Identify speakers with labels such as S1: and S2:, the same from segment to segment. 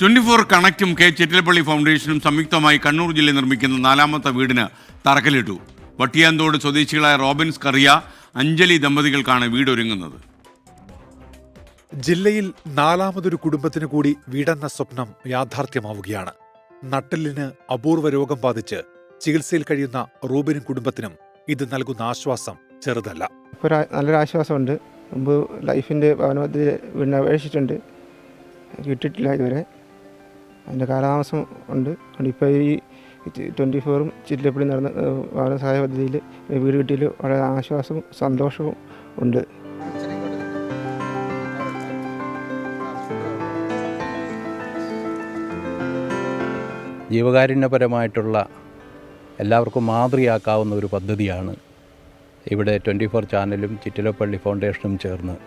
S1: 24 കണക്റ്റും K Chittilappilly ഫൗണ്ടേഷനും സംയുക്തമായി കണ്ണൂർ ജില്ലയിൽ നിർമ്മിക്കുന്ന 4ാമത്തെ വീടിന് തറക്കല്ലിട്ടു. വട്ടിയാന്തോട് സ്വദേശികളായ റോബിൻസ് കറിയ, അഞ്ജലി ദമ്പതികൾക്കാണ് വീടൊരുങ്ങുന്നത്.
S2: ജില്ലയിൽ 4ാമതൊരു കുടുംബത്തിന് കൂടി വീടെന്ന സ്വപ്നം യാഥാർത്ഥ്യമാവുകയാണ്. നട്ടെല്ലിന് അപൂർവ രോഗം ബാധിച്ച് ചികിത്സയിൽ കഴിയുന്ന റൂബിനും കുടുംബത്തിനും ഇത് നൽകുന്ന ആശ്വാസം ചെറുതല്ല.
S3: ഇപ്പോൾ നല്ലൊരു ആശ്വാസമുണ്ട്. മുമ്പ് ലൈഫിൻ്റെ ഭവനത്തിൽ വീടിന് അപേക്ഷിച്ചിട്ടുണ്ട്, കിട്ടിയിട്ടില്ല ഇതുവരെ. അതിൻ്റെ കാലതാമസം ഉണ്ട്. ഇപ്പോൾ ഈ 24 ചിറ്റിലപ്പള്ളി നടന്ന ഭവന സഹായ പദ്ധതിയിൽ വീട് കിട്ടിയതിൽ വളരെ ആശ്വാസവും സന്തോഷവും ഉണ്ട്.
S4: ജീവകാരുണ്യപരമായിട്ടുള്ള എല്ലാവർക്കും മാതൃകയാക്കാവുന്ന ഒരു പദ്ധതിയാണ് ഇവിടെ 24 ചാനലും ചിറ്റിലപ്പള്ളി ഫൗണ്ടേഷനും ചേർന്ന്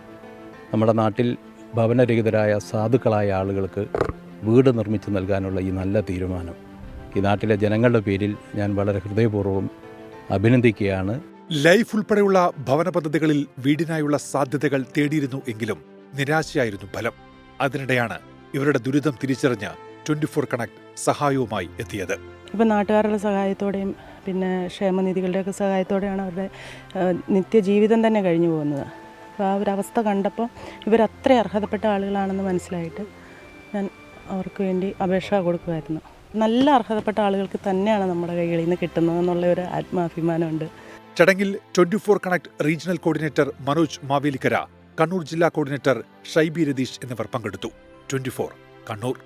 S4: നമ്മുടെ നാട്ടിൽ ഭവനരഹിതരായ സാധുക്കളായ ആളുകൾക്ക് വീട് നിർമ്മിച്ച് നൽകാനുള്ള ഈ നല്ല തീരുമാനം ഈ നാട്ടിലെ ജനങ്ങളുടെ പേരിൽ ഞാൻ വളരെ ഹൃദയപൂർവ്വം അഭിനന്ദിക്കുകയാണ്.
S2: ലൈഫ് ഉൾപ്പെടെയുള്ള ഭവന പദ്ധതികളിൽ വീടിനായുള്ള സാധ്യതകൾ തേടിയിരുന്നു എങ്കിലും നിരാശയായിരുന്നു ഫലം. അതിനിടെയാണ് ഇവരുടെ ദുരിതം തിരിച്ചറിഞ്ഞ് 24 കണക്ട് സഹായവുമായി എത്തിയത്.
S5: ഇപ്പം നാട്ടുകാരുടെ സഹായത്തോടെയും പിന്നെ ക്ഷേമനിധികളുടെയൊക്കെ സഹായത്തോടെയാണ് അവരുടെ നിത്യജീവിതം തന്നെ കഴിഞ്ഞു പോകുന്നത്. അപ്പോൾ ആ ഒരവസ്ഥ കണ്ടപ്പോൾ ഇവരത്ര അർഹതപ്പെട്ട ആളുകളാണെന്ന് മനസ്സിലായിട്ട് ഞാൻ അവർക്ക് വേണ്ടി അപേക്ഷ കൊടുക്കുമായിരുന്നു. നല്ല അർഹതപ്പെട്ട ആളുകൾക്ക് തന്നെയാണ് നമ്മുടെ കൈകളിൽ നിന്ന് കിട്ടുന്നതെന്നുള്ള ഒരു ആത്മാഭിമാനമുണ്ട്.
S2: ചടങ്ങിൽ 24 connect regional coordinator Manoj Mavelikkara, Kannur ജില്ലാ കോർഡിനേറ്റർ ഷൈബി രതീഷ് എന്നിവർ പങ്കെടുത്തു. 24 കണ്ണൂർ.